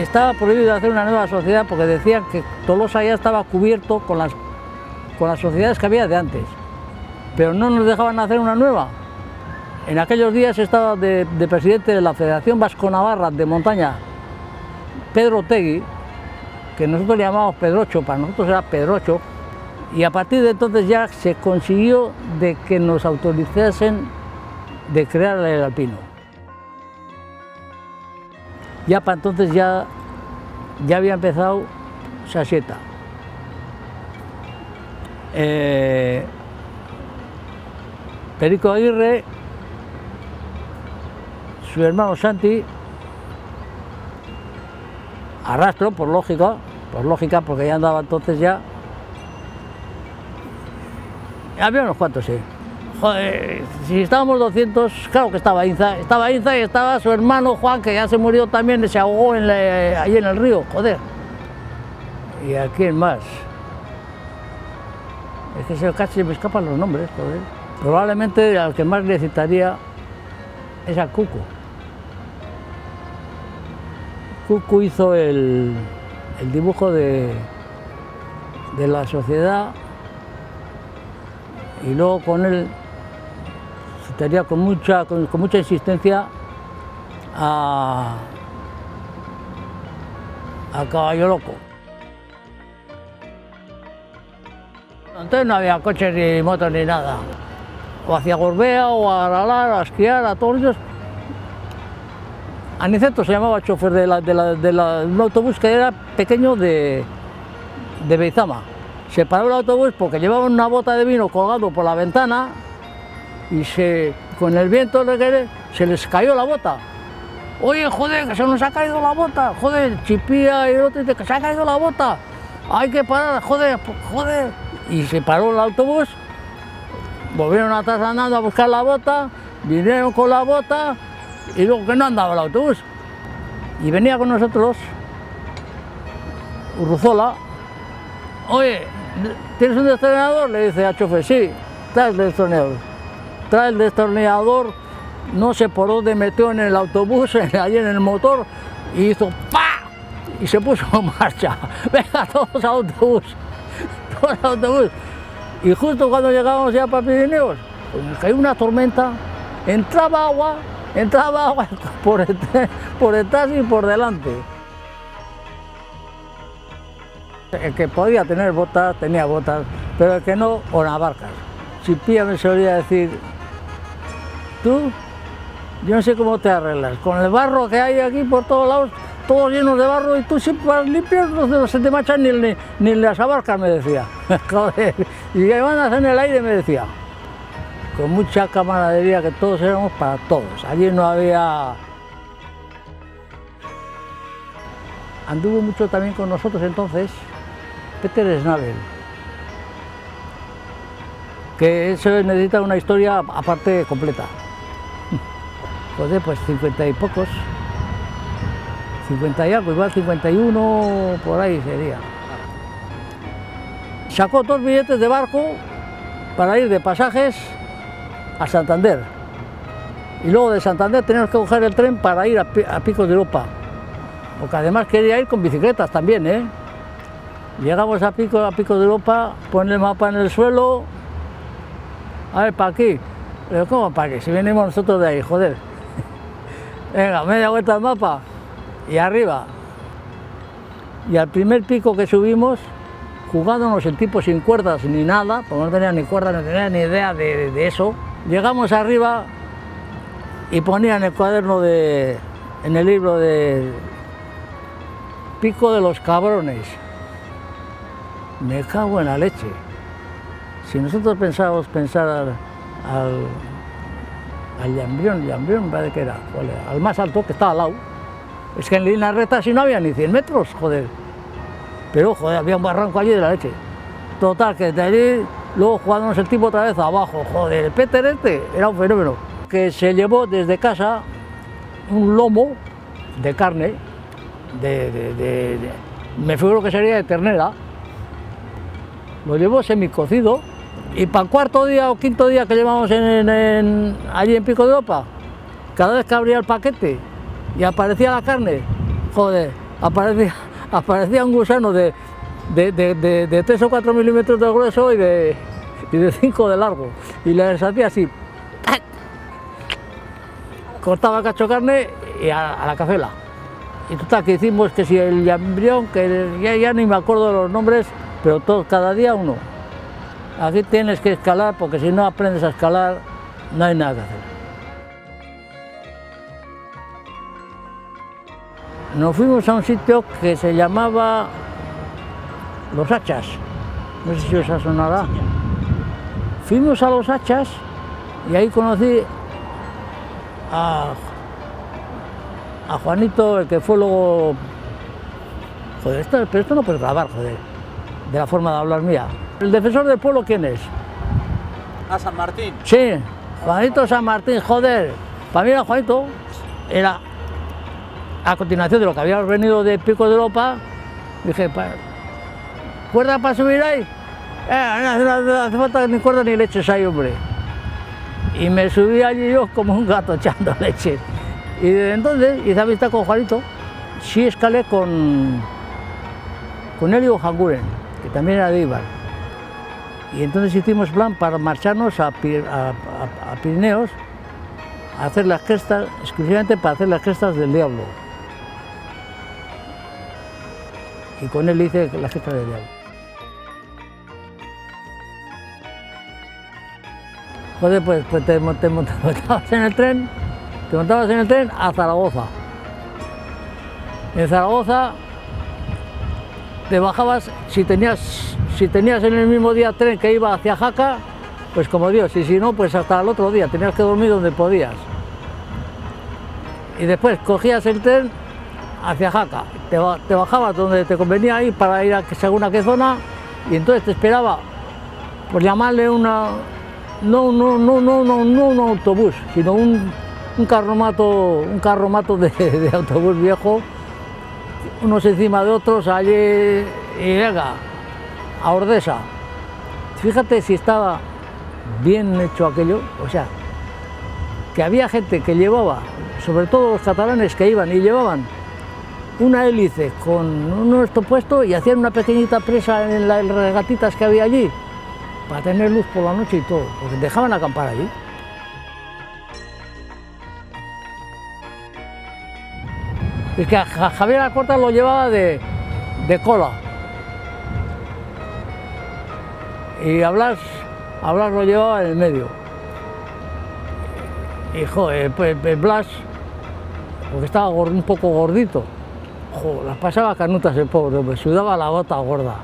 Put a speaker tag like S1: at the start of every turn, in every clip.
S1: estaba prohibido hacer una nueva sociedad porque decían que Tolosa ya estaba cubierto con las sociedades que había de antes, pero no nos dejaban hacer una nueva. En aquellos días estaba de presidente de la Federación Vasco-Navarra de Montaña, Pedro Otegui, que nosotros le llamamos Pedrocho, para nosotros era Pedrocho, y a partir de entonces ya se consiguió de que nos autorizasen de crear el alpino. Ya para entonces ya había empezado Sasieta. Perico Aguirre, su hermano Santi, Arrastro, por lógica, porque ya andaba entonces ya. Había unos cuantos, sí. Joder, si estábamos 200, claro que estaba Inza y estaba su hermano Juan, que ya se murió también, se ahogó ahí en el río, joder. ¿Y a quién más? Es que casi me escapan los nombres, joder. Probablemente al que más le citaría es a Cuco. Cuco hizo el dibujo de la sociedad y luego con él citaría con mucha insistencia a Caballo Loco. Entonces no había coches ni motos ni nada. O hacia Gorbea, o a Aralar, a esquiar, a todos ellos. Aniceto se llamaba el chofer de un autobús que era pequeño de Beizama. Se paró el autobús porque llevaban una bota de vino colgado por la ventana y con el viento se les cayó la bota. Oye, joder, que se nos ha caído la bota. Joder, Chipía y el otro dice que se ha caído la bota. Hay que parar, joder. Y se paró el autobús, volvieron atrás andando a buscar la bota, vinieron con la bota y luego que no andaba el autobús. Y venía con nosotros Urruzola. Oye, ¿tienes un destornillador? Le dice al chofer, sí, trae el destornillador. Trae el destornillador, no sé por dónde metió en el autobús, ahí en el motor, y hizo ¡pa! Y se puso en marcha. Venga, todos al autobús. Y justo cuando llegamos ya para Pirineos, pues nos cayó una tormenta, entraba agua por detrás y por delante. El que podía tener botas, tenía botas, pero el que no, o navarcas. Chipía me solía decir, tú, yo no sé cómo te arreglas, con el barro que hay aquí por todos lados, todos llenos de barro, y tú siempre vas limpio, no se te manchan ni las abarcas, me decía. Joder, y que van en el aire, me decía. Con mucha camaradería, que todos éramos para todos. Allí no había... Anduvo mucho también con nosotros entonces Peter Schnabel, que eso necesita una historia aparte completa. Joder, pues 50 y pocos. 50 y algo, igual 51, por ahí sería. Sacó 2 billetes de barco para ir de pasajes a Santander. Y luego de Santander teníamos que coger el tren para ir a Picos de Europa. Porque además quería ir con bicicletas también, ¿eh? Llegamos a Picos de Europa, pone el mapa en el suelo. A ver, para aquí. Pero ¿cómo para aquí? Si venimos nosotros de ahí, joder. Venga, media vuelta al mapa. Y arriba. Y al primer pico que subimos, jugándonos el tipo sin cuerdas ni nada, porque no tenía ni cuerdas, no tenía ni idea de eso, llegamos arriba y ponía en el cuaderno en el libro de Pico de los Cabrones. Me cago en la leche. Si nosotros pensábamos al Llambrión, ¿vale que era? Al más alto, que estaba al lado. Es que en línea recta si no había ni 100 metros, joder. Pero, joder, había un barranco allí de la leche. Total, que de allí, luego jugándonos el tipo otra vez abajo, joder, el Peter este era un fenómeno. Que se llevó desde casa un lomo de carne, me figuro que sería de ternera. Lo llevó semicocido y para el 4.º día o 5.º día que llevamos allí en Pico de Europa, cada vez que abría el paquete y aparecía la carne, joder, aparecía un gusano de 3 o 4 milímetros de grueso y de 5 de largo, y les hacía así, ¡tac! Cortaba cacho de carne y a la cazuela. Y total, que hicimos que si el embrión, que ya ni me acuerdo de los nombres, pero cada día uno. Aquí tienes que escalar, porque si no aprendes a escalar, no hay nada que hacer. Nos fuimos a un sitio que se llamaba Los Hachas, no sé si os sonará. Fuimos a Los Hachas y ahí conocí a Juanito, el que fue luego... Joder, pero esto no puedes grabar, joder, de la forma de hablar mía. ¿El defensor del pueblo quién es?
S2: ¿A San Martín?
S1: Sí, Juanito San Martín, joder. Para mí era Juanito, era a continuación de lo que habíamos venido de Pico de Europa. Dije, ¿cuerda para subir ahí? No hace falta ni cuerda ni leches ahí, hombre. Y me subí allí yo como un gato echando leche. Y desde entonces hice amistad con Juanito. Sí escalé con Elio Hanguren, que también era de Eibar. Y entonces hicimos plan para marcharnos a Pirineos a hacer las crestas, exclusivamente para hacer las crestas del Diablo. Y con él hice las crestas del Diablo. Joder, pues te montabas en el tren, a Zaragoza. En Zaragoza te bajabas, si tenías en el mismo día tren que iba hacia Jaca, pues como Dios, y si no, pues hasta el otro día, tenías que dormir donde podías. Y después cogías el tren hacia Jaca, te bajabas donde te convenía ir para ir a según a qué zona, y entonces te esperaba, por llamarle no un autobús, sino un carromato de autobús viejo, unos encima de otros, allí, y venga, a Ordesa. Fíjate si estaba bien hecho aquello, o sea, que había gente que llevaba, sobre todo los catalanes que iban y llevaban una hélice con un esto puesto y hacían una pequeñita presa en las regatitas que había allí, para tener luz por la noche y todo, porque dejaban acampar allí. Es que a Javier Alcorta lo llevaba de cola. Y a Blas lo llevaba en el medio. Y joder, pues Blas, porque estaba un poco gordito, joder, las pasaba canutas el pobre, pues sudaba la bota gorda.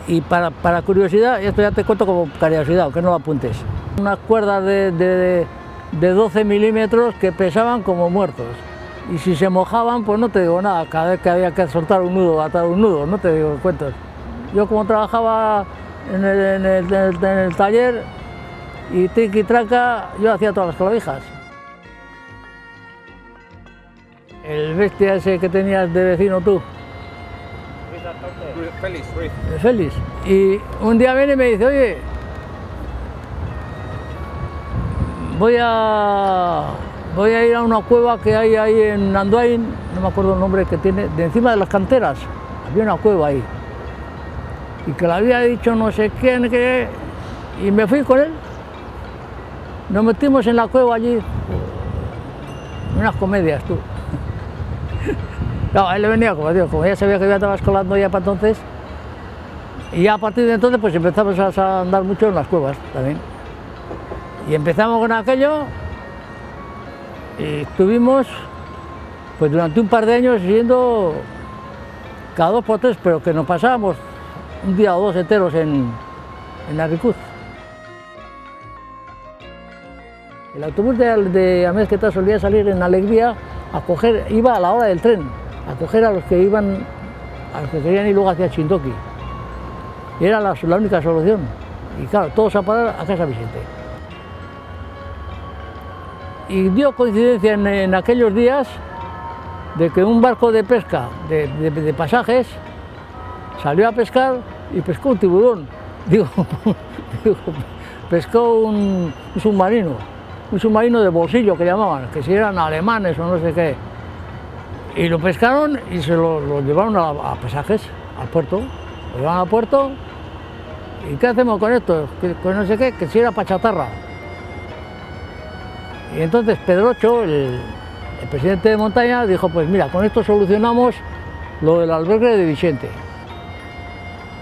S1: Y para curiosidad, esto ya te cuento como curiosidad, aunque no lo apuntes, unas cuerdas de 12 milímetros que pesaban como muertos. Y si se mojaban, pues no te digo nada, cada vez que había que soltar un nudo, atar un nudo, no te digo cuentos. Yo como trabajaba en el taller y triqui traca, yo hacía todas las clavijas. El bestia ese que tenías de vecino tú. Félix. Y un día viene y me dice, oye, voy a ir a una cueva que hay ahí en Andoain, no me acuerdo el nombre que tiene, de encima de las canteras, había una cueva ahí. Y que le había dicho no sé quién, y me fui con él. Nos metimos en la cueva allí, unas comedias, tú. No, a él le venía como Dios, como ya sabía que ya estaba escolando ya para entonces. Y ya a partir de entonces pues empezamos a andar mucho en las cuevas también. Y empezamos con aquello y estuvimos pues durante un par de años yendo cada 2 por 3, pero que nos pasábamos un día o 2 enteros en Arricuz. El autobús de Amezqueta solía salir en Alegría a coger, iba a la hora del tren, a coger a los que iban, a los que querían ir luego hacia Chindoki. Y era la única solución. Y claro, todos a parar a Casa Vicente. Y dio coincidencia en aquellos días de que un barco de pesca, de pasajes, salió a pescar y pescó un tiburón. Digo, pescó un submarino de bolsillo que llamaban, que si eran alemanes o no sé qué. Y lo pescaron y se lo llevaron a Pasajes, al puerto. Lo llevaron al puerto. ¿Y qué hacemos con esto? Pues no sé qué, que si era para chatarra. Y entonces Pedrocho, el presidente de Montaña, dijo, pues mira, con esto solucionamos lo del albergue de Vicente.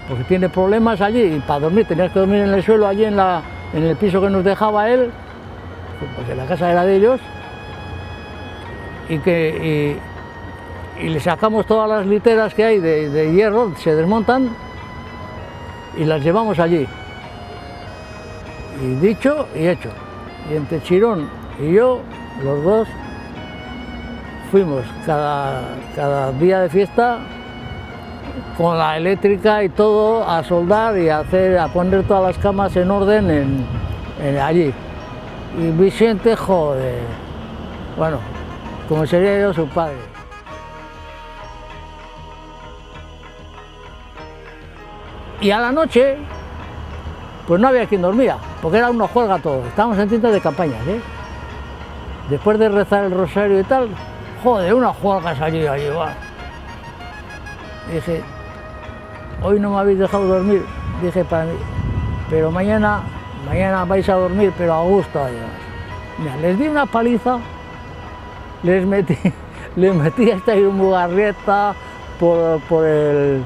S1: Porque tiene problemas allí y para dormir tenías que dormir en el suelo, allí en el piso que nos dejaba él, porque la casa era de ellos, y le sacamos todas las literas que hay de hierro, se desmontan y las llevamos allí. Y dicho y hecho. Y entre Chirón y yo, los dos, fuimos cada día de fiesta con la eléctrica y todo a soldar y a poner todas las camas en orden allí. Y Vicente, joder, bueno, como sería yo su padre. Y a la noche, pues no había quien dormía, porque era una juerga todo. Estábamos en tiendas de campañas, ¿eh? Después de rezar el rosario y tal, joder, unas juergas allí, va. Y dije, hoy no me habéis dejado dormir, dije para mí, pero mañana vais a dormir, pero a gusto además. Mira, les di una paliza, les metí hasta ahí un bugarrieta por el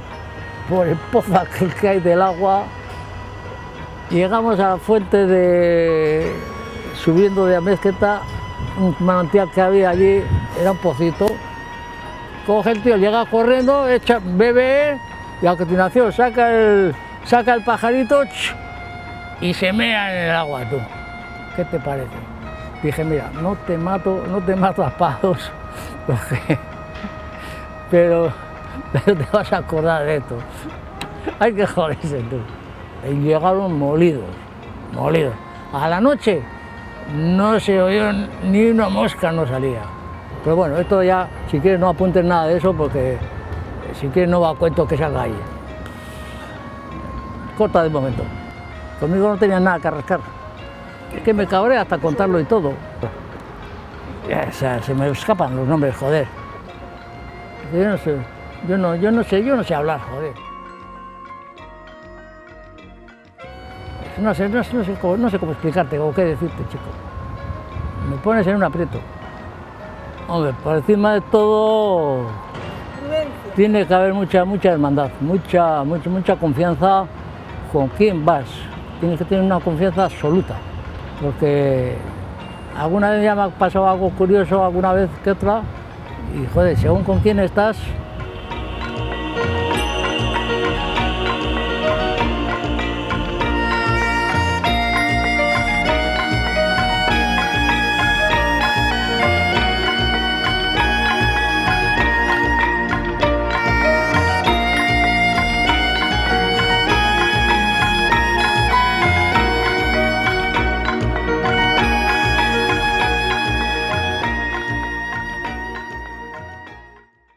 S1: pozo aquel que hay del agua. Llegamos a la fuente subiendo de Amezqueta, un manantial que había allí, era un pocito. Coge el tío, llega corriendo, bebe y a continuación saca el pajarito y se mea en el agua, tú. ¿Qué te parece? Dije, mira, no te mato a palos, pero te vas a acordar de esto. Hay que joderse, tú. Y llegaron molidos. A la noche no se oyó ni una mosca, no salía. Pero bueno, esto ya, si quieres no apuntes nada de eso, porque si quieres no va a cuento que salga ahí. Corta de momento. Conmigo no tenía nada que rascar. Es que me cabré hasta contarlo y todo. O sea, se me escapan los nombres, joder. Yo no sé hablar, joder. No sé cómo explicarte o qué decirte, chico. Me pones en un aprieto. Hombre, por encima de todo tiene que haber mucha hermandad, mucha confianza con quién vas. Tienes que tener una confianza absoluta, porque alguna vez ya me ha pasado algo curioso, alguna vez que otra, y joder, según con quién estás,